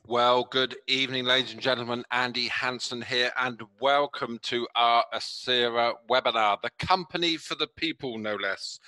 Well, good evening, ladies and gentlemen. Andy Hansen here, and welcome to our Ascira webinar, the company for the people, no less.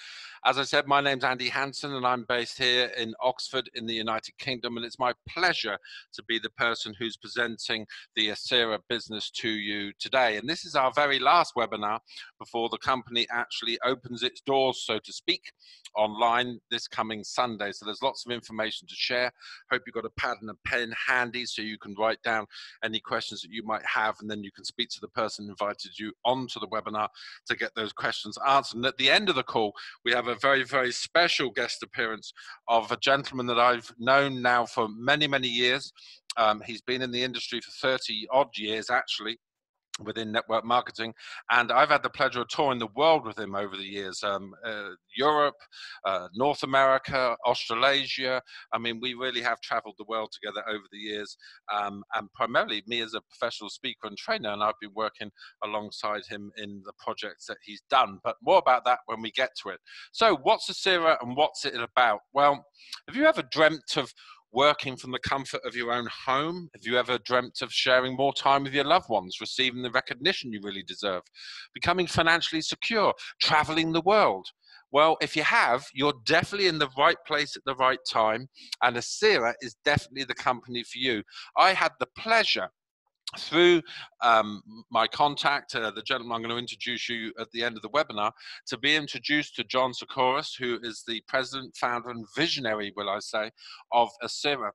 As I said, my name's Andy Hansen, and I'm based here in Oxford in the United Kingdom, and it's my pleasure to be the person who's presenting the Ascira business to you today. And this is our very last webinar before the company actually opens its doors, so to speak, online this coming Sunday. So there's lots of information to share. Hope you've got a pad and a pen handy so you can write down any questions that you might have, and then you can speak to the person who invited you onto the webinar to get those questions answered. And at the end of the call, we have a very, very special guest appearance of a gentleman that I've known now for many, many years. He's been in the industry for 30 odd years, actually, within network marketing, and I've had the pleasure of touring the world with him over the years. Europe, North America, Australasia. I mean, we really have traveled the world together over the years, and primarily me as a professional speaker and trainer, and I've been working alongside him in the projects that he's done, but more about that when we get to it. So what's Ascira and what's it about? Well, have you ever dreamt of working from the comfort of your own home? Have you ever dreamt of sharing more time with your loved ones, receiving the recognition you really deserve, becoming financially secure, traveling the world? Well, if you have, you're definitely in the right place at the right time, and Ascira is definitely the company for you. I had the pleasure through my contact, the gentleman I'm going to introduce you at the end of the webinar, to be introduced to John Socorus, who is the president, founder, and visionary, will I say, of Ascira.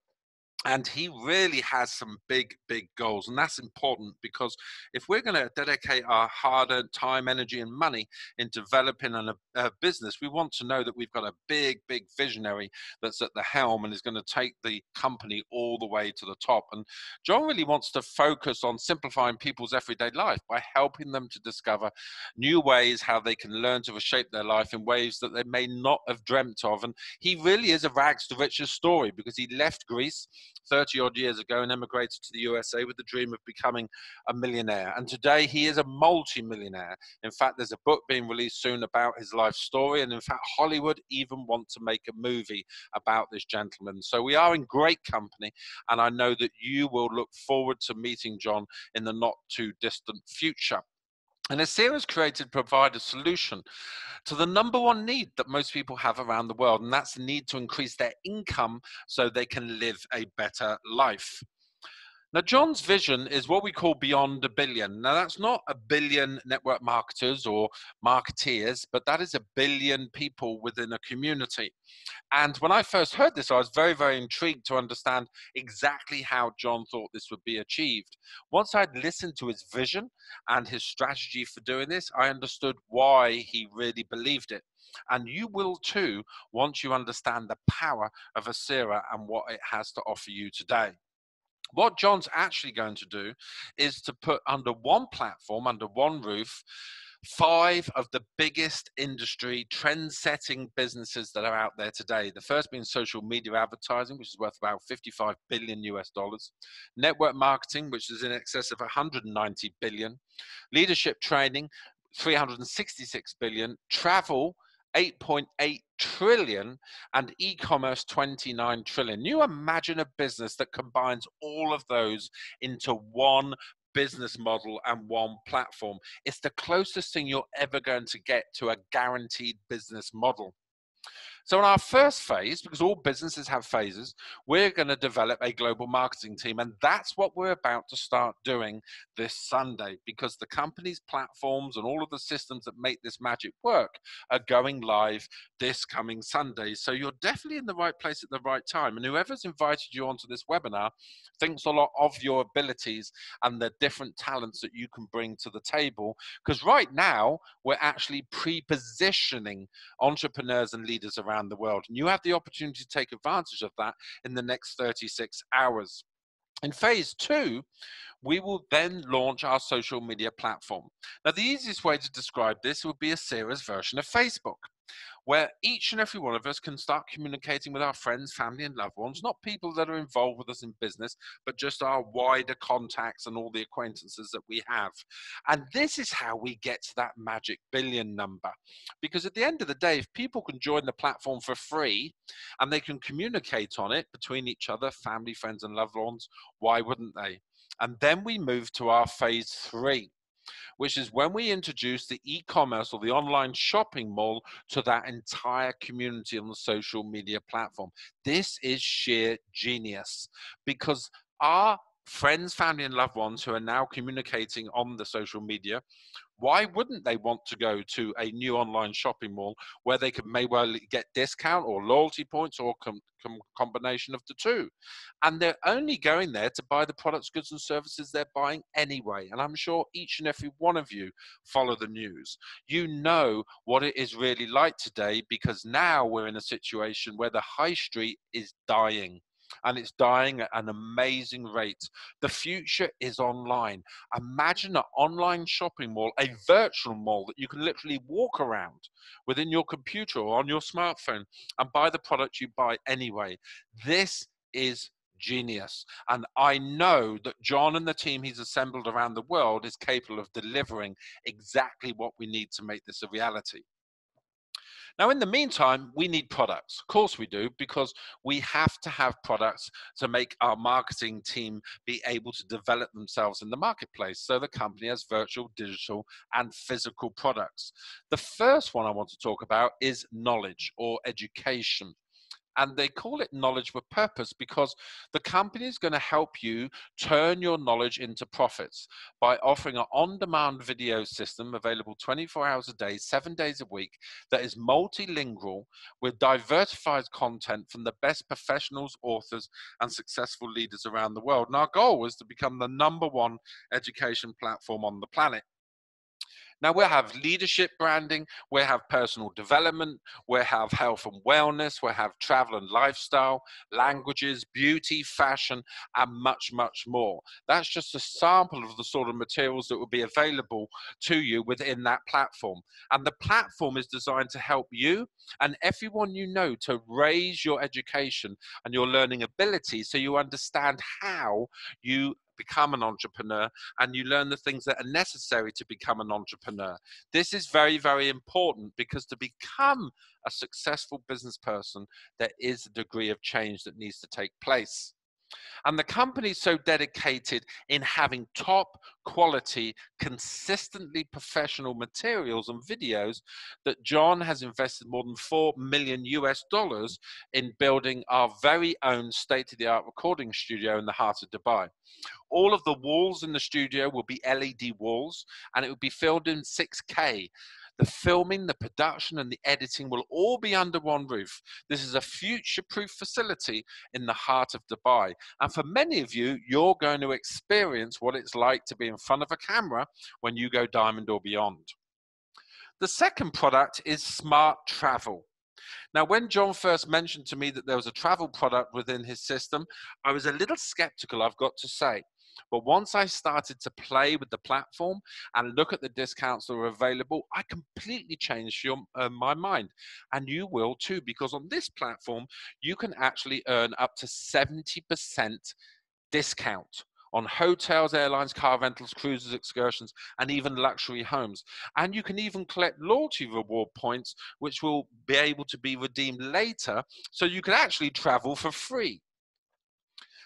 And he really has some big, big goals. And that's important because if we're going to dedicate our hard-earned time, energy, and money in developing a business, we want to know that we've got a big, big visionary that's at the helm and is going to take the company all the way to the top. And John really wants to focus on simplifying people's everyday life by helping them to discover new ways how they can learn to reshape their life in ways that they may not have dreamt of. And he really is a rags to riches story because he left Greece 30 odd years ago and emigrated to the USA with the dream of becoming a millionaire. And today he is a multi-millionaire. In fact, there's a book being released soon about his life story. And in fact, Hollywood even want to make a movie about this gentleman. So we are in great company. And I know that you will look forward to meeting John in the not too distant future. And Ascira is created to provide a solution to the number one need that most people have around the world, and that's the need to increase their income so they can live a better life. Now, John's vision is what we call beyond a billion. Now, that's not a billion network marketers or marketeers, but that is a billion people within a community. And when I first heard this, I was very, very intrigued to understand exactly how John thought this would be achieved. Once I'd listened to his vision and his strategy for doing this, I understood why he really believed it. And you will too once you understand the power of Ascira and what it has to offer you today. What John's actually going to do is to put under one platform, under one roof, 5 of the biggest industry trend-setting businesses that are out there today. The first being social media advertising, which is worth about 55 billion US dollars. Network marketing, which is in excess of 190 billion. Leadership training, 366 billion. Travel, 8.8 trillion, and e-commerce 29 trillion. You imagine a business that combines all of those into one business model and one platform. It's the closest thing you're ever going to get to a guaranteed business model. So in our first phase, because all businesses have phases, we're going to develop a global marketing team. And that's what we're about to start doing this Sunday, because the company's platforms and all of the systems that make this magic work are going live this coming Sunday. So you're definitely in the right place at the right time. And whoever's invited you onto this webinar thinks a lot of your abilities and the different talents that you can bring to the table. Because right now, we're actually pre-positioning entrepreneurs and leaders around the world. And you have the opportunity to take advantage of that in the next 36 hours. In phase 2, we will then launch our social media platform. Now, the easiest way to describe this would be Ascira's version of Facebook. where each and every one of us can start communicating with our friends, family, and loved ones, not people that are involved with us in business, but just our wider contacts and all the acquaintances that we have. And this is how we get to that magic billion number. Because at the end of the day, if people can join the platform for free and they can communicate on it between each other, family, friends, and loved ones, why wouldn't they? And then we move to our phase 3, which is when we introduce the e-commerce or the online shopping mall to that entire community on the social media platform. This is sheer genius, because our friends, family, and loved ones who are now communicating on the social media, why wouldn't they want to go to a new online shopping mall where they could may well get discount or loyalty points or combination of the two? And they're only going there to buy the products, goods, and services they're buying anyway. And I'm sure each and every one of you follow the news. You know what it is really like today, because now we're in a situation where the high street is dying. And it's dying at an amazing rate. The future is online. Imagine an online shopping mall, a virtual mall that you can literally walk around within your computer or on your smartphone and buy the product you buy anyway. This is genius. And I know that John and the team he's assembled around the world is capable of delivering exactly what we need to make this a reality. Now, in the meantime, we need products. Of course we do, because we have to have products to make our marketing team be able to develop themselves in the marketplace. So the company has virtual, digital, and physical products. The first one I want to talk about is knowledge or education. And they call it knowledge with purpose because the company is going to help you turn your knowledge into profits by offering an on-demand video system available 24 hours a day, 7 days a week, that is multilingual with diversified content from the best professionals, authors, and successful leaders around the world. And our goal was to become the #1 education platform on the planet. Now we'll have leadership branding, we'll have personal development, we'll have health and wellness, we'll have travel and lifestyle, languages, beauty, fashion, and much, much more. That's just a sample of the sort of materials that will be available to you within that platform. And the platform is designed to help you and everyone you know to raise your education and your learning ability so you understand how you become an entrepreneur and you learn the things that are necessary to become an entrepreneur. This is very, very important, because to become a successful business person, there is a degree of change that needs to take place. And the company is so dedicated in having top quality, consistently professional materials and videos that John has invested more than $4 million in building our very own state-of-the-art recording studio in the heart of Dubai. All of the walls in the studio will be LED walls, and it will be filmed in 6K. The filming, the production, and the editing will all be under one roof. This is a future-proof facility in the heart of Dubai. And for many of you, you're going to experience what it's like to be in front of a camera when you go diamond or beyond. The second product is smart travel. Now, when John first mentioned to me that there was a travel product within his system, I was a little skeptical, I've got to say. But once I started to play with the platform and look at the discounts that were available, I completely changed my mind. And you will too, because on this platform, you can actually earn up to 70% discount on hotels, airlines, car rentals, cruises, excursions, and even luxury homes. And you can even collect loyalty reward points, which will be able to be redeemed later, so you can actually travel for free.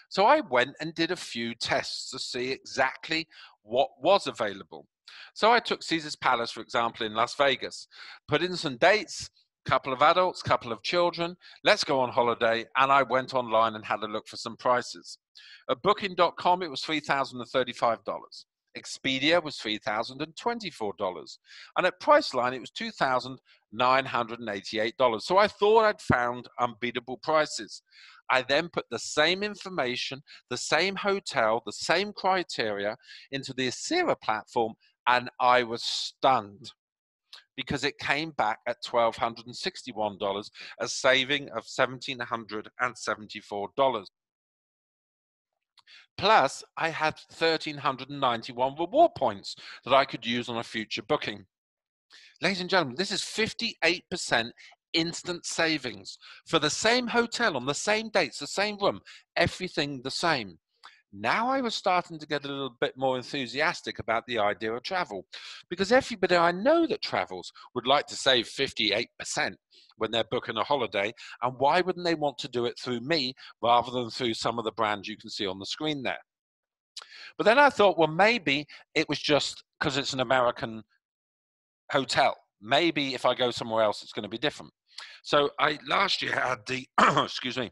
So I went and did a few tests to see exactly what was available. So I took Caesar's Palace, for example, in Las Vegas, put in some dates, couple of adults, couple of children, let's go on holiday, and I went online and had a look for some prices. At booking.com, it was $3,035. Expedia was $3,024. And at Priceline, it was $2,988. So I thought I'd found unbeatable prices. I then put the same information, the same hotel, the same criteria into the Ascira platform, and I was stunned, because it came back at $1,261, a saving of $1,774. Plus, I had 1,391 reward points that I could use on a future booking. Ladies and gentlemen, this is 58% instant savings for the same hotel on the same dates, the same room, everything the same. Now I was starting to get a little bit more enthusiastic about the idea of travel, because everybody I know that travels would like to save 58% when they're booking a holiday, and why wouldn't they want to do it through me rather than through some of the brands you can see on the screen there? But then I thought, well, maybe it was just because it's an American hotel. Maybe if I go somewhere else, it's going to be different. So I last year had the excuse me.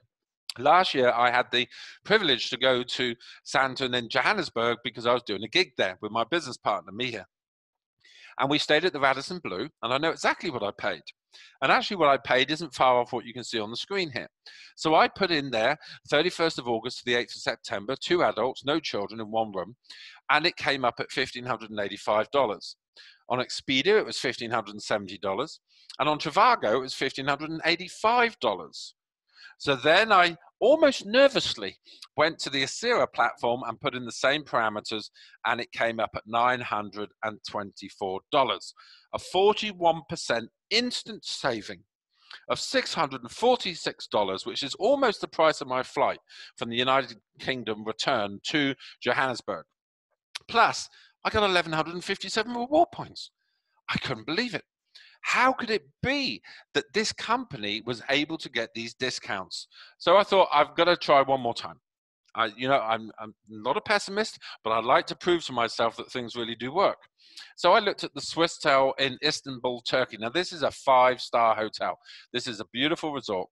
Last year, I had the privilege to go to Santon in Johannesburg because I was doing a gig there with my business partner, Mia. And we stayed at the Radisson Blu, and I know exactly what I paid. And actually, what I paid isn't far off what you can see on the screen here. So I put in there 31st of August to the 8th of September, 2 adults, no children in one room, and it came up at $1,585. On Expedia, it was $1,570, and on Trivago, it was $1,585. So then I almost nervously went to the Ascira platform and put in the same parameters, and it came up at $924, a 41% instant saving of $646, which is almost the price of my flight from the United Kingdom return to Johannesburg. Plus, I got 1,157 reward points. I couldn't believe it. How could it be that this company was able to get these discounts? So I thought, I've got to try one more time. I'm not a pessimist, but I'd like to prove to myself that things really do work. So I looked at the Swisstel in Istanbul, Turkey. Now, this is a 5-star hotel. This is a beautiful resort.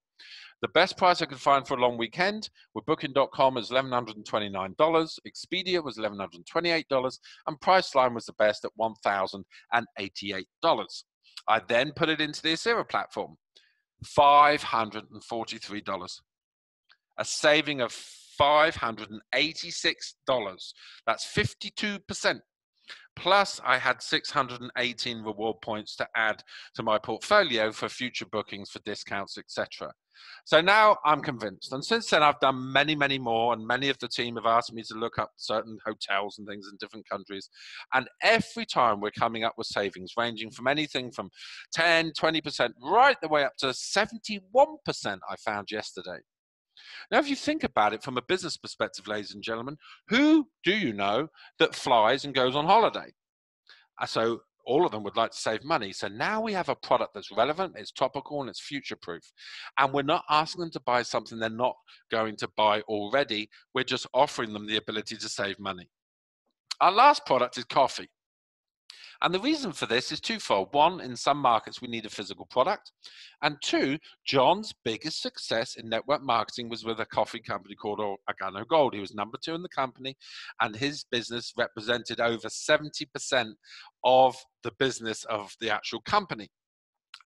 The best price I could find for a long weekend with Booking.com is $1,129. Expedia was $1,128, and Priceline was the best at $1,088. I then put it into the Ascira platform, $543, a saving of $586. That's 52%. Plus, I had 618 reward points to add to my portfolio for future bookings, for discounts, etc. So now I'm convinced. And since then, I've done many, many more. And many of the team have asked me to look up certain hotels and things in different countries. And every time we're coming up with savings ranging from anything from 10, 20%, right the way up to 71%, I found yesterday. Now, if you think about it from a business perspective, ladies and gentlemen, who do you know that flies and goes on holiday? So all of them would like to save money. So now we have a product that's relevant, it's topical, and it's future-proof. And we're not asking them to buy something they're not going to buy already. We're just offering them the ability to save money. Our last product is coffee. And the reason for this is twofold. One, in some markets, we need a physical product. And two, John's biggest success in network marketing was with a coffee company called Organo Gold. He was number 2 in the company, and his business represented over 70% of the business of the actual company.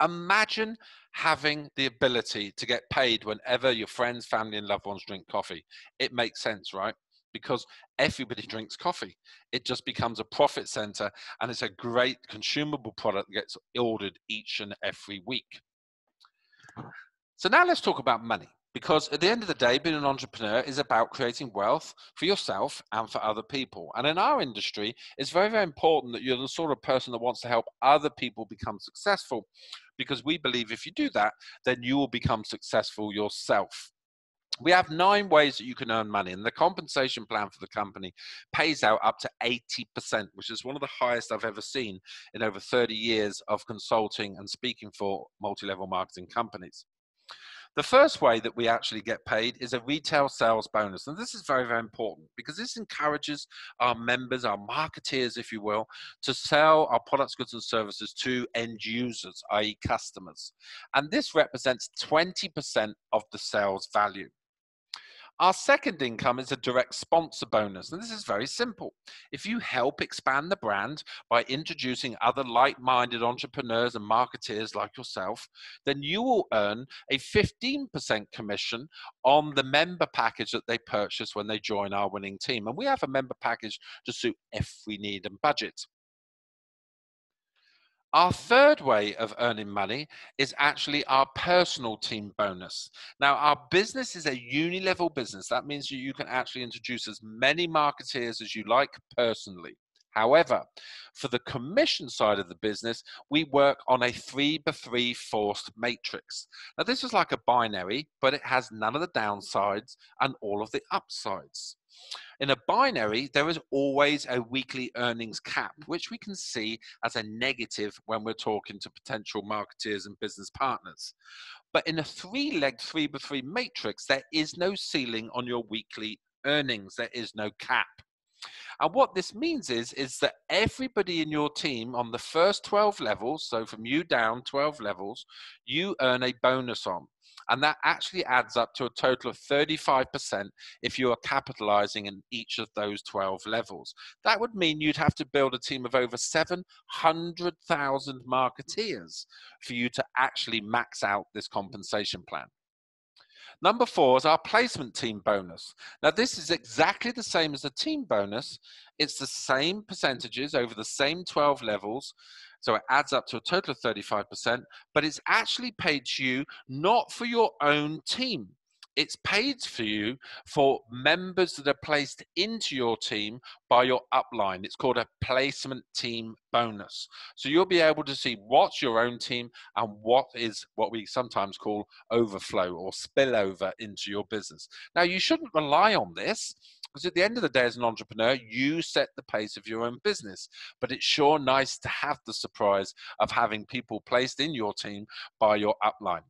Imagine having the ability to get paid whenever your friends, family, and loved ones drink coffee. It makes sense, right? Because everybody drinks coffee. It just becomes a profit center, and it's a great consumable product that gets ordered each and every week. So now let's talk about money, because at the end of the day, being an entrepreneur is about creating wealth for yourself and for other people. And in our industry, it's very, very important that you're the sort of person that wants to help other people become successful, because we believe if you do that, then you will become successful yourself. We have 9 ways that you can earn money, and the compensation plan for the company pays out up to 80%, which is one of the highest I've ever seen in over 30 years of consulting and speaking for multi-level marketing companies. The first way that we actually get paid is a retail sales bonus. And this is very, very important because this encourages our members, our marketeers, if you will, to sell our products, goods, and services to end users, i.e. customers. And this represents 20% of the sales value. Our second income is a direct sponsor bonus, and this is very simple. If you help expand the brand by introducing other like-minded entrepreneurs and marketeers like yourself, then you will earn a 15% commission on the member package that they purchase when they join our winning team. And we have a member package to suit every need and budget. Our third way of earning money is actually our personal team bonus. Now, our business is a uni-level business. That means you can actually introduce as many marketeers as you like personally. However, for the commission side of the business, we work on a 3x3 forced matrix. Now, this is like a binary, but it has none of the downsides and all of the upsides. In a binary, there is always a weekly earnings cap, which we can see as a negative when we're talking to potential marketeers and business partners. But in a three-legged 3x3 matrix, there is no ceiling on your weekly earnings. There is no cap. And what this means is that everybody in your team on the first 12 levels, so from you down 12 levels, you earn a bonus on. And that actually adds up to a total of 35% if you are capitalizing in each of those 12 levels. That would mean you'd have to build a team of over 700,000 marketeers for you to actually max out this compensation plan. Number 4 is our placement team bonus. Now, this is exactly the same as the team bonus. It's the same percentages over the same 12 levels. So it adds up to a total of 35%, but it's actually paid to you not for your own team. It's paid for you for members that are placed into your team by your upline. It's called a placement team bonus. So you'll be able to see what's your own team and what is what we sometimes call overflow or spillover into your business. Now, you shouldn't rely on this because at the end of the day, as an entrepreneur, you set the pace of your own business. But it's sure nice to have the surprise of having people placed in your team by your upline.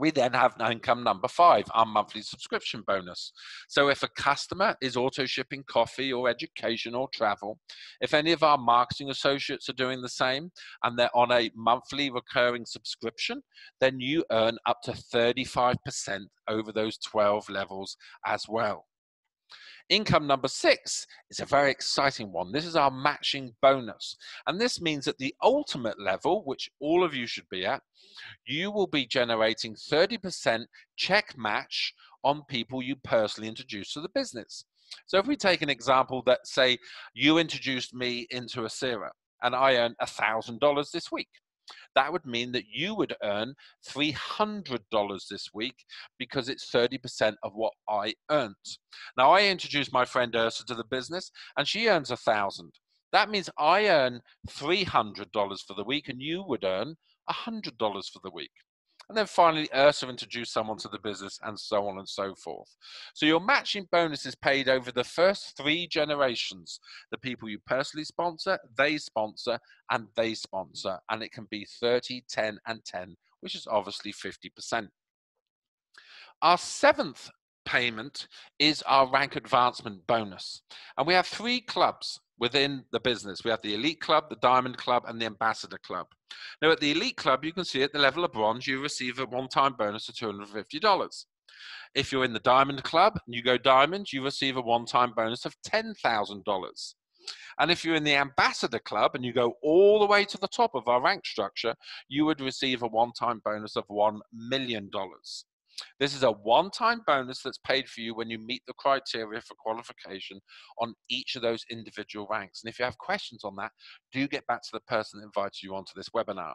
We then have income number 5, our monthly subscription bonus. So if a customer is auto shipping coffee or education or travel, if any of our marketing associates are doing the same and they're on a monthly recurring subscription, then you earn up to 35% over those 12 levels as well. Income number 6 is a very exciting one. This is our matching bonus. And this means at the ultimate level, which all of you should be at, you will be generating 30% check match on people you personally introduce to the business. So if we take an example that, say, you introduced me into Ascira and I earned $1,000 this week, that would mean that you would earn $300 this week because it's 30% of what I earned. Now, I introduced my friend Ursa to the business and she earns $1,000. That means I earn $300 for the week and you would earn $100 for the week. And then finally, Ursa introduced someone to the business and so on and so forth. So your matching bonus is paid over the first 3 generations. The people you personally sponsor, and they sponsor. And it can be 30, 10, and 10, which is obviously 50%. Our 7th payment is our rank advancement bonus. And we have 3 clubs within the business. We have the Elite Club, the Diamond Club, and the Ambassador Club. Now, at the Elite Club, you can see at the level of bronze, you receive a one-time bonus of $250. If you're in the Diamond Club and you go Diamond, you receive a one-time bonus of $10,000. And if you're in the Ambassador Club and you go all the way to the top of our rank structure, you would receive a one-time bonus of $1 million. This is a one-time bonus that's paid for you when you meet the criteria for qualification on each of those individual ranks. And if you have questions on that, do get back to the person that invited you onto this webinar.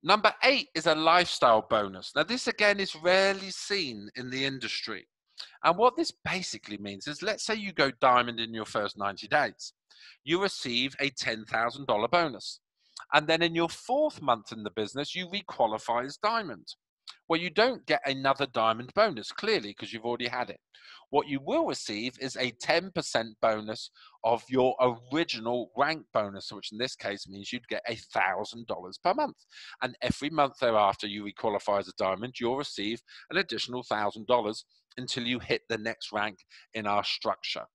Number 8 is a lifestyle bonus. Now, this again is rarely seen in the industry. And what this basically means is, let's say you go diamond in your first 90 days. You receive a $10,000 bonus. And then in your 4th month in the business, you requalify as diamond. Well, you don't get another diamond bonus, clearly, because you've already had it. What you will receive is a 10% bonus of your original rank bonus, which in this case means you'd get $1,000 per month. And every month thereafter you requalify as a diamond, you'll receive an additional $1,000 until you hit the next rank in our structure.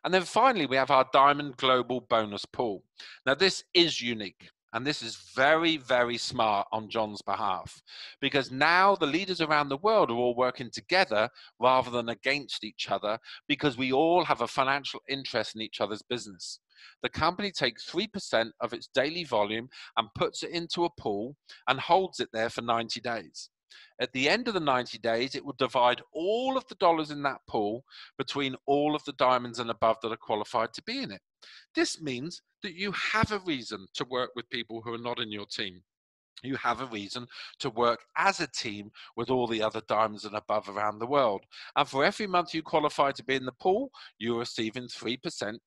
And then finally, we have our Diamond Global Bonus Pool. Now, this is unique. And this is very, very smart on John's behalf, because now the leaders around the world are all working together rather than against each other, because we all have a financial interest in each other's business. The company takes 3% of its daily volume and puts it into a pool and holds it there for 90 days. At the end of the 90 days, it will divide all of the dollars in that pool between all of the diamonds and above that are qualified to be in it. This means that you have a reason to work with people who are not in your team. You have a reason to work as a team with all the other diamonds and above around the world. And for every month you qualify to be in the pool, you're receiving 3%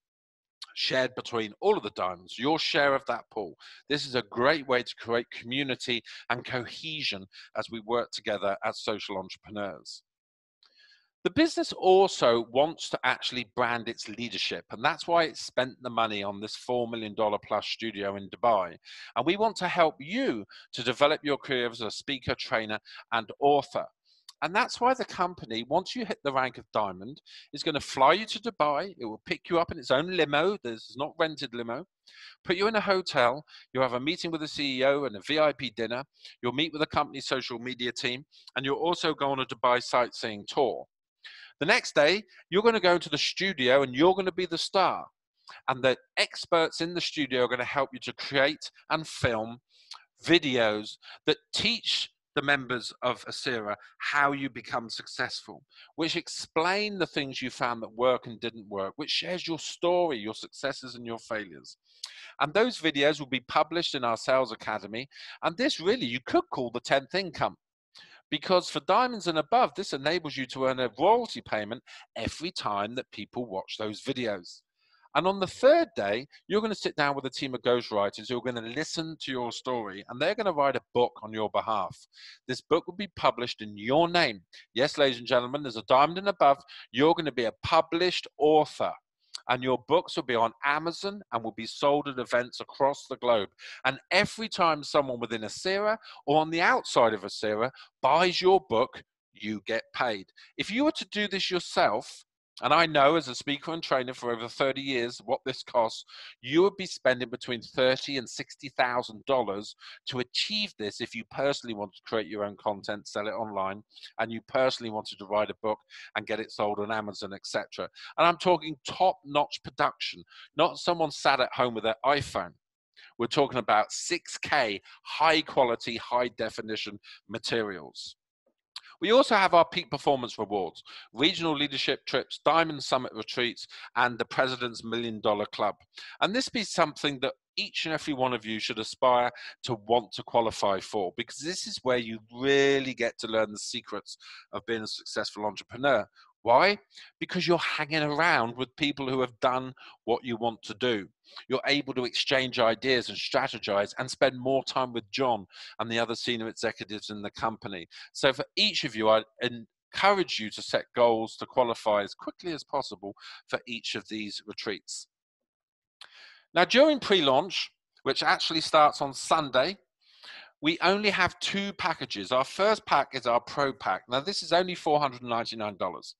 shared between all of the diamonds, your share of that pool. This is a great way to create community and cohesion as we work together as social entrepreneurs. The business also wants to actually brand its leadership, and that's why it spent the money on this $4 million plus studio in Dubai. And we want to help you to develop your career as a speaker, trainer, and author. And that's why the company, once you hit the rank of diamond, is going to fly you to Dubai. It will pick you up in its own limo. There's not rented limo. Put you in a hotel. You'll have a meeting with the CEO and a VIP dinner. You'll meet with the company's social media team, and you'll also go on a Dubai sightseeing tour. The next day, you're going to go into the studio and you're going to be the star. And the experts in the studio are going to help you to create and film videos that teach the members of Ascira how you become successful, which explain the things you found that work and didn't work, which shares your story, your successes and your failures. And those videos will be published in our Sales Academy. And this really, you could call the 10th income. Because for diamonds and above, this enables you to earn a royalty payment every time that people watch those videos. And on the third day, you're going to sit down with a team of ghostwriters who are going to listen to your story, and they're going to write a book on your behalf. This book will be published in your name. Yes, ladies and gentlemen, there's a diamond and above. You're going to be a published author. And your books will be on Amazon and will be sold at events across the globe. And every time someone within Ascira or on the outside of Ascira buys your book, you get paid. If you were to do this yourself, and I know as a speaker and trainer for over 30 years what this costs, you would be spending between $30,000 and $60,000 to achieve this if you personally wanted to create your own content, sell it online, and you personally wanted to write a book and get it sold on Amazon, etc. And I'm talking top-notch production, not someone sat at home with their iPhone. We're talking about 6K, high-quality, high-definition materials. We also have our peak performance rewards, regional leadership trips, Diamond Summit retreats, and the President's $1 Million Club. And this be something that each and every one of you should aspire to want to qualify for, because this is where you really get to learn the secrets of being a successful entrepreneur. Why? Because you're hanging around with people who have done what you want to do. You're able to exchange ideas and strategize and spend more time with John and the other senior executives in the company. So for each of you, I encourage you to set goals to qualify as quickly as possible for each of these retreats. Now, during pre-launch, which actually starts on Sunday, we only have two packages. Our first pack is our Pro Pack. Now, this is only $499.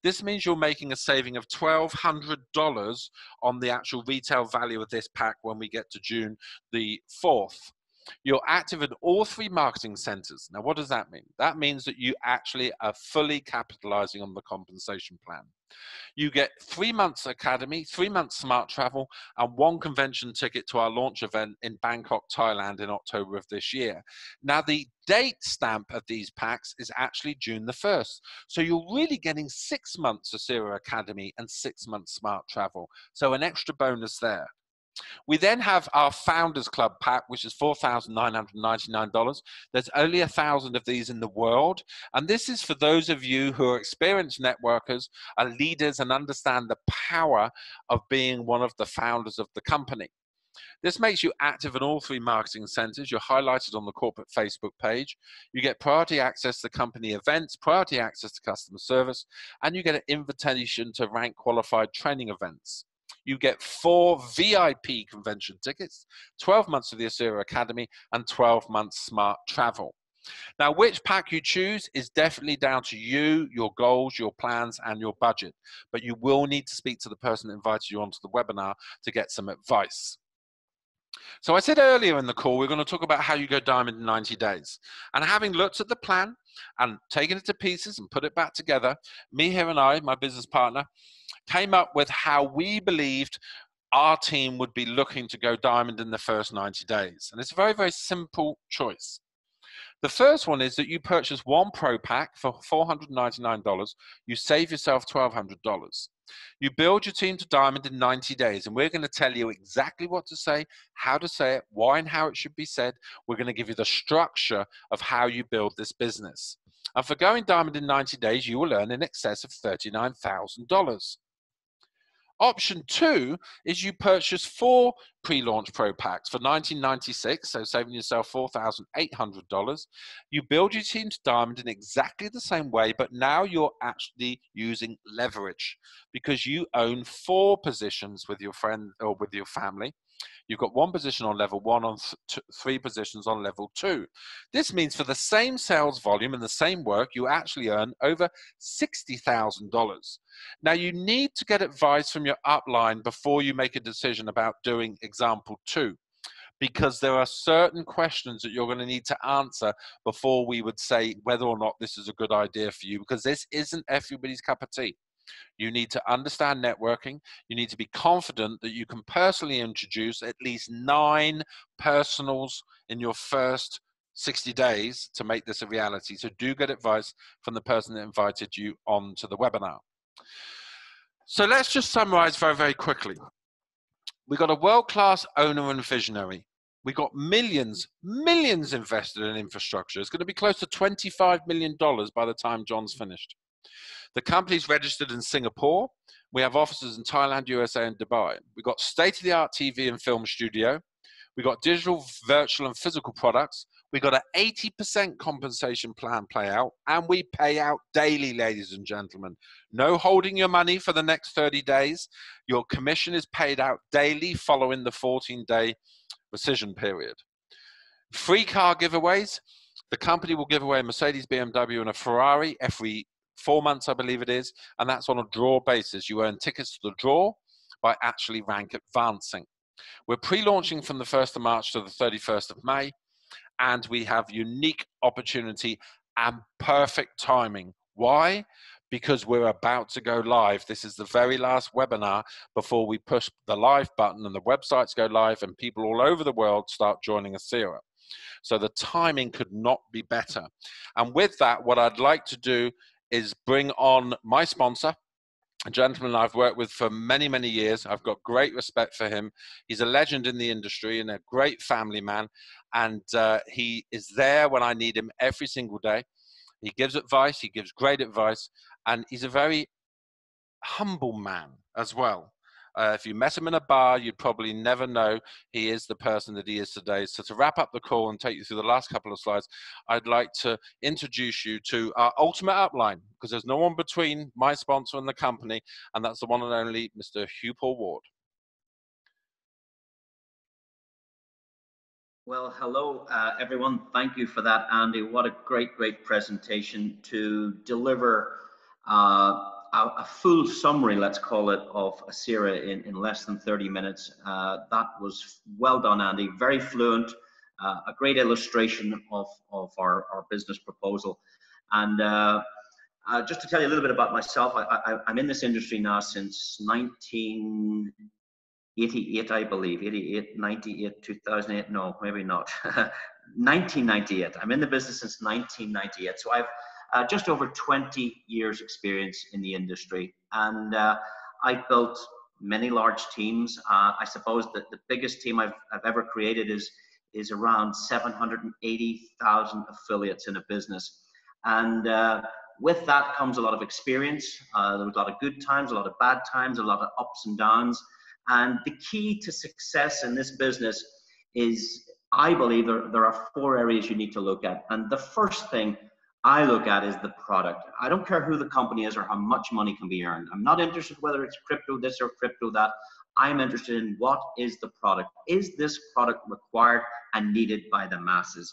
This means you're making a saving of $1,200 on the actual retail value of this pack when we get to June the 4th. You're active in all three marketing centers. Now, what does that mean? That means that you actually are fully capitalizing on the compensation plan. You get 3 months academy, 3 months smart travel, and 1 convention ticket to our launch event in Bangkok, Thailand in October of this year. Now, the date stamp of these packs is actually June the 1st. So you're really getting 6 months Ascira Academy and 6 months smart travel. So an extra bonus there. We then have our Founders Club pack, which is $4,999. There's only 1,000 of these in the world. And this is for those of you who are experienced networkers, are leaders, and understand the power of being one of the founders of the company. This makes you active in all three marketing centers. You're highlighted on the corporate Facebook page. You get priority access to company events, priority access to customer service, and you get an invitation to rank qualified training events. You get 4 VIP convention tickets, 12 months of the Ascira Academy, and 12 months smart travel. Now, which pack you choose is definitely down to you, your goals, your plans, and your budget. But you will need to speak to the person that invited you onto the webinar to get some advice. So I said earlier in the call, we're going to talk about how you go diamond in 90 days. And having looked at the plan and taken it to pieces and put it back together, me here and I, my business partner, came up with how we believed our team would be looking to go diamond in the first 90 days. And it's a very, very simple choice. The first one is that you purchase 1 Pro Pack for $499. You save yourself $1,200. You build your team to diamond in 90 days, and we're going to tell you exactly what to say, how to say it, why and how it should be said. We're going to give you the structure of how you build this business. And for going diamond in 90 days, you will earn in excess of $39,000. Option 2 is you purchase 4 pre-launch Pro Packs for $19.96, so saving yourself $4,800. You build your team's diamond in exactly the same way, but now you're actually using leverage because you own 4 positions with your friend or with your family. You've got 1 position on level 1 on 3 positions on level 2. This means for the same sales volume and the same work, you actually earn over $60,000. Now, you need to get advice from your upline before you make a decision about doing example 2, because there are certain questions that you're going to need to answer before we would say whether or not this is a good idea for you, because this isn't everybody's cup of tea. You need to understand networking. You need to be confident that you can personally introduce at least 9 personals in your first 60 days to make this a reality. So do get advice from the person that invited you onto the webinar. So let's just summarize very, very quickly. We got a world-class owner and visionary. We got millions invested in infrastructure. It's going to be close to $25 million by the time John's finished. The company's registered in Singapore. We have offices in Thailand, USA, and Dubai. We've got state-of-the-art TV and film studio. We've got digital, virtual, and physical products. We've got an 80% compensation plan payout, and we pay out daily, ladies and gentlemen. No holding your money for the next 30 days. Your commission is paid out daily following the 14-day rescission period. Free car giveaways. The company will give away a Mercedes, BMW, and a Ferrari every 4 months, I believe it is, and that's on a draw basis. You earn tickets to the draw by actually rank advancing. We're pre-launching from the 1st of March to the 31st of May, and we have unique opportunity and perfect timing. Why? Because we're about to go live. This is the very last webinar before we push the live button and the websites go live and people all over the world start joining Ascira. So the timing could not be better. And with that, what I'd like to do is bring on my sponsor, a gentleman I've worked with for many, many years. I've got great respect for him. He's a legend in the industry and a great family man. And he is there when I need him every single day. He gives advice, he gives great advice, and he's a very humble man as well. If you met him in a bar, you'd probably never know he is the person that he is today. So to wrap up the call and take you through the last couple of slides, I'd like to introduce you to our ultimate upline, because there's no one between my sponsor and the company, and that's the one and only Mr. Hugh Paul Ward. Well, hello, everyone. Thank you for that, Andy. What a great presentation to deliver a full summary, let's call it, of Ascira in less than 30 minutes. That was well done, Andy. Very fluent, a great illustration of our business proposal. And just to tell you a little bit about myself, I'm in this industry now since 1988, I believe, 88, 98, 2008, no, maybe not, 1998. I'm in the business since 1998. So I've just over 20 years experience in the industry. And I've built many large teams. I suppose that the biggest team I've ever created is around 780,000 affiliates in a business. And with that comes a lot of experience. There was a lot of good times, a lot of bad times, a lot of ups and downs. And the key to success in this business is, I believe, there are 4 areas you need to look at. And the first thing I look at is the product. I don't care who the company is or how much money can be earned. I'm not interested whether it's crypto this or crypto that. I'm interested in what is the product. Is this product required and needed by the masses?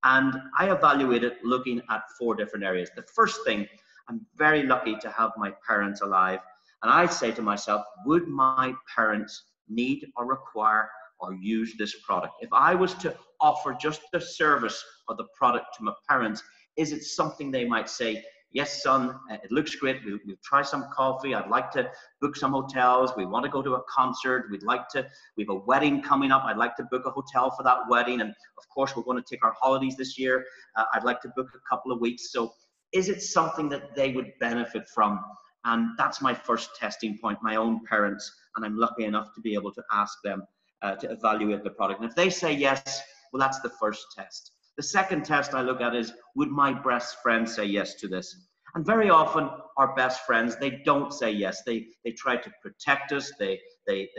And I evaluate it looking at 4 different areas. The first thing, I'm very lucky to have my parents alive. And I say to myself, would my parents need or require or use this product? If I was to offer just the service or the product to my parents, is it something they might say, yes, son, it looks great. We'll try some coffee. I'd like to book some hotels. We want to go to a concert. We have a wedding coming up. I'd like to book a hotel for that wedding. And of course, we're going to take our holidays this year. I'd like to book a couple of weeks. So is it something that they would benefit from? And that's my first testing point, my own parents. And I'm lucky enough to be able to ask them to evaluate the product. And if they say yes, well, that's the first test. The second test I look at is, would my best friend say yes to this? And very often our best friends, they don't say yes. They try to protect us. They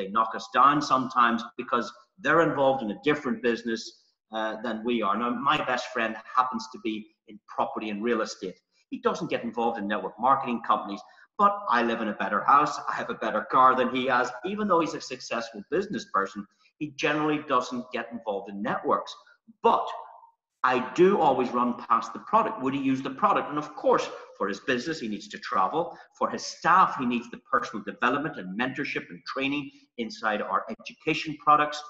knock us down sometimes because they're involved in a different business than we are. Now, my best friend happens to be in property and real estate. He doesn't get involved in network marketing companies, but I live in a better house. I have a better car than he has. Even though he's a successful business person, he generally doesn't get involved in networks. But I do always run past the product. Would he use the product? And of course, for his business, he needs to travel. For his staff, he needs the personal development and mentorship and training inside our education products.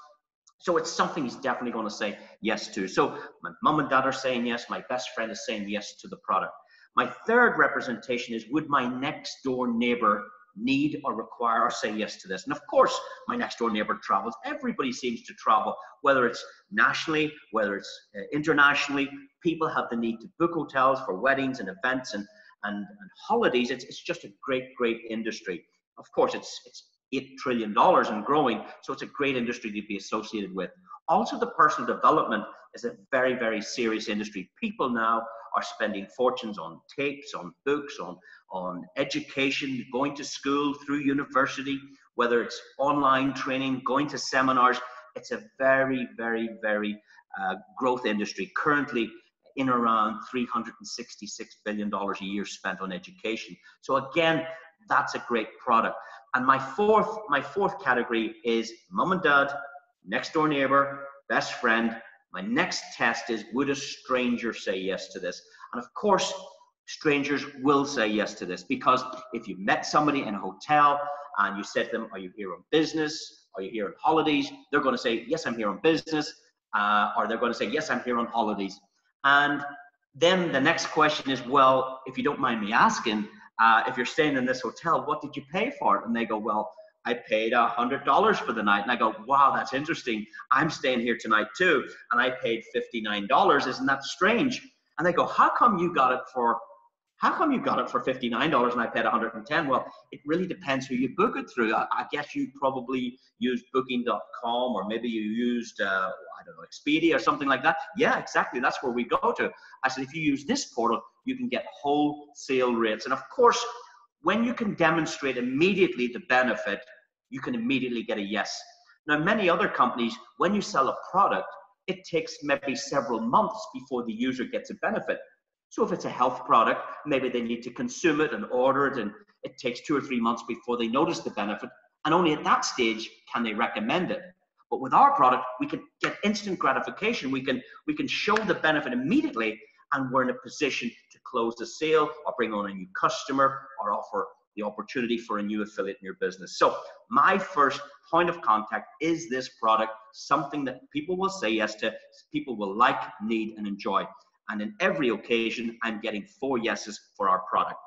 So it's something he's definitely going to say yes to. So my mom and dad are saying yes. My best friend is saying yes to the product. My third representation is, would my next door neighbor need or require or say yes to this? And of course, my next door neighbor travels. Everybody seems to travel, whether it's nationally, whether it's internationally. People have the need to book hotels for weddings and events and holidays. It's just a great industry. Of course, it's $8 trillion and growing, so it's a great industry to be associated with. Also, the personal development is a very serious industry. People now are spending fortunes on tapes, on books, on education, going to school, through university, whether it's online training, going to seminars. It's a very growth industry. Currently, in around $366 billion a year spent on education. So again, that's a great product. And my fourth category is mom and dad, next door neighbor, best friend. My next test is, would a stranger say yes to this? And of course, strangers will say yes to this, because if you met somebody in a hotel and you said to them, are you here on business? Are you here on holidays? They're going to say, yes, I'm here on business. Or they're going to say, yes, I'm here on holidays. And then the next question is, well, if you don't mind me asking, if you're staying in this hotel, what did you pay for it? And they go, well, I paid $100 for the night. And I go, wow, that's interesting. I'm staying here tonight too, and I paid $59. Isn't that strange? And they go, how come you got it for $59 and I paid 110? Well, it really depends who you book it through. I guess you probably used booking.com, or maybe you used, I don't know, Expedia or something like that. Yeah, exactly. That's where we go to. I said, if you use this portal, you can get wholesale rates. And of course, when you can demonstrate immediately the benefit, you can immediately get a yes. Now, many other companies, when you sell a product, it takes maybe several months before the user gets a benefit. So if it's a health product, maybe they need to consume it and order it, and it takes 2 or 3 months before they notice the benefit. And only at that stage can they recommend it. But with our product, we can get instant gratification. We can show the benefit immediately, and we're in a position to close the sale or bring on a new customer or offer the opportunity for a new affiliate in your business. So my first point of contact is this product, something that people will say yes to, people will like, need, and enjoy. And in every occasion, I'm getting 4 yeses for our product.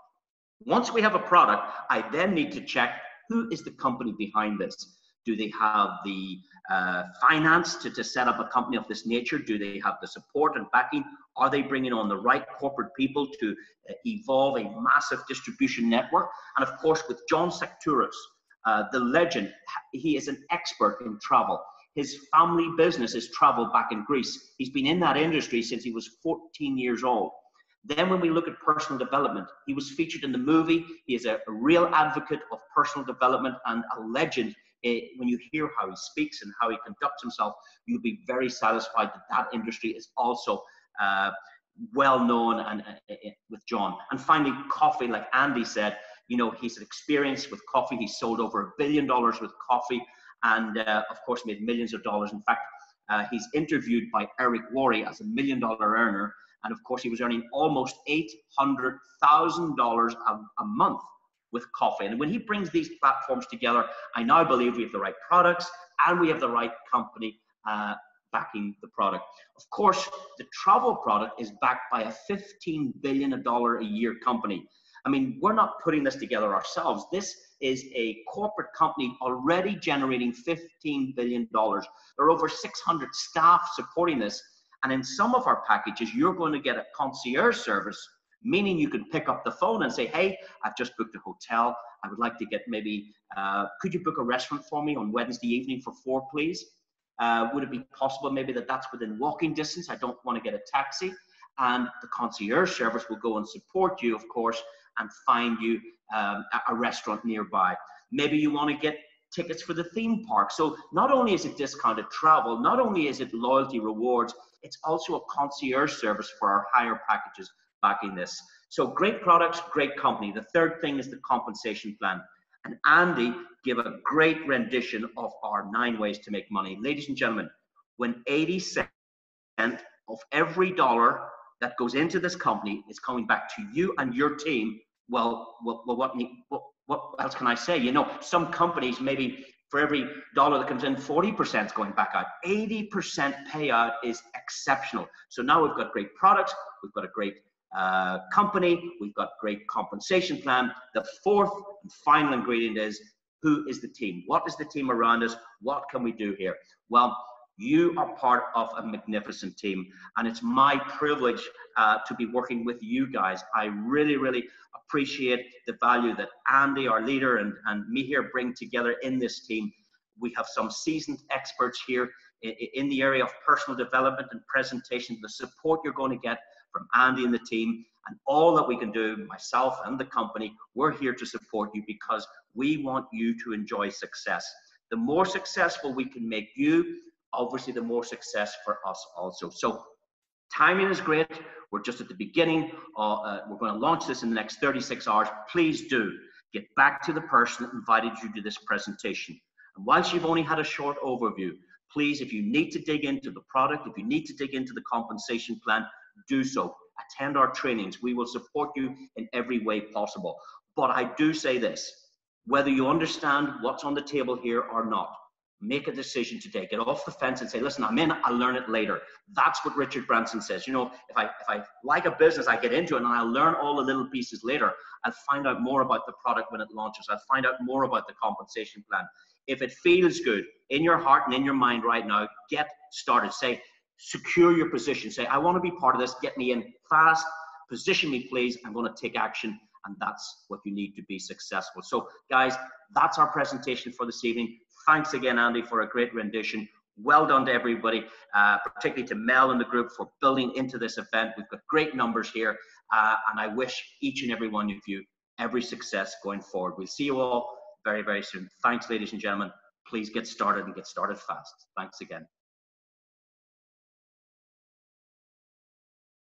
Once we have a product, I then need to check, who is the company behind this? Do they have the finance to set up a company of this nature? Do they have the support and backing? Are they bringing on the right corporate people to evolve a massive distribution network? And of course, with John Sectouris, the legend, he is an expert in travel. His family business is travel back in Greece. He's been in that industry since he was 14 years old. Then when we look at personal development, he was featured in the movie. He is a real advocate of personal development and a legend. When you hear how he speaks and how he conducts himself, you'll be very satisfied that that industry is also well known and with John. And finally, coffee, like Andy said, you know, he's an experience with coffee. He's sold over $1 billion with coffee, and of course made millions of dollars. In fact, he's interviewed by Eric Worre as $1 million earner, and of course he was earning almost $800,000 a month with coffee. And when he brings these platforms together, I now believe we have the right products and we have the right company backing the product. Of course, the travel product is backed by a $15 billion a year company. I mean, we're not putting this together ourselves. This is a corporate company already generating $15 billion. There are over 600 staff supporting this. And in some of our packages, you're going to get a concierge service, meaning you can pick up the phone and say, hey, I've just booked a hotel. I would like to get maybe, could you book a restaurant for me on Wednesday evening for 4, please? Would it be possible maybe that's within walking distance? I don't want to get a taxi. and the concierge service will go and support you, of course, and find you a restaurant nearby. Maybe you want to get tickets for the theme park. So not only is it discounted travel, not only is it loyalty rewards, it's also a concierge service for our higher packages backing this. So great products, great company. The third thing is the compensation plan. And Andy gave a great rendition of our 9 ways to make money. Ladies and gentlemen, when 80 cents of every dollar that goes into this company is coming back to you and your team, well, what else can I say? You know, some companies, maybe for every dollar that comes in, 40% is going back out. 80% payout is exceptional. So now we've got great products, we've got a great company, we've got great compensation plan. The fourth and final ingredient is, who is the team? What is the team around us? What can we do here? Well, you are part of a magnificent team, and it's my privilege to be working with you guys. I really, really appreciate the value that Andy, our leader, and me here bring together in this team. We have some seasoned experts here in the area of personal development and presentation. The support you're going to get from Andy and the team, and all that we can do, myself and the company, we're here to support you because we want you to enjoy success. The more successful we can make you, obviously the more success for us also. So timing is great. We're just at the beginning. We're going to launch this in the next 36 hours. Please do get back to the person that invited you to this presentation. And whilst you've only had a short overview, please, if you need to dig into the product, if you need to dig into the compensation plan, do so. Attend our trainings. We will support you in every way possible. But I do say this, whether you understand what's on the table here or not, make a decision today. Get off the fence and say, listen, I'm in, I'll learn it later. That's what Richard Branson says. You know, if I like a business, I get into it and I'll learn all the little pieces later. I'll find out more about the product when it launches. I'll find out more about the compensation plan. If it feels good in your heart and in your mind right now, get started. Say, secure your position. Say, I want to be part of this. Get me in fast. Position me, please. I'm going to take action. And that's what you need to be successful. So, guys, that's our presentation for this evening. Thanks again, Andy, for a great rendition. Well done to everybody, particularly to Mel and the group for building into this event. We've got great numbers here, and I wish each and every one of you every success going forward. We'll see you all very, very soon. Thanks, ladies and gentlemen. Please get started and get started fast. Thanks again.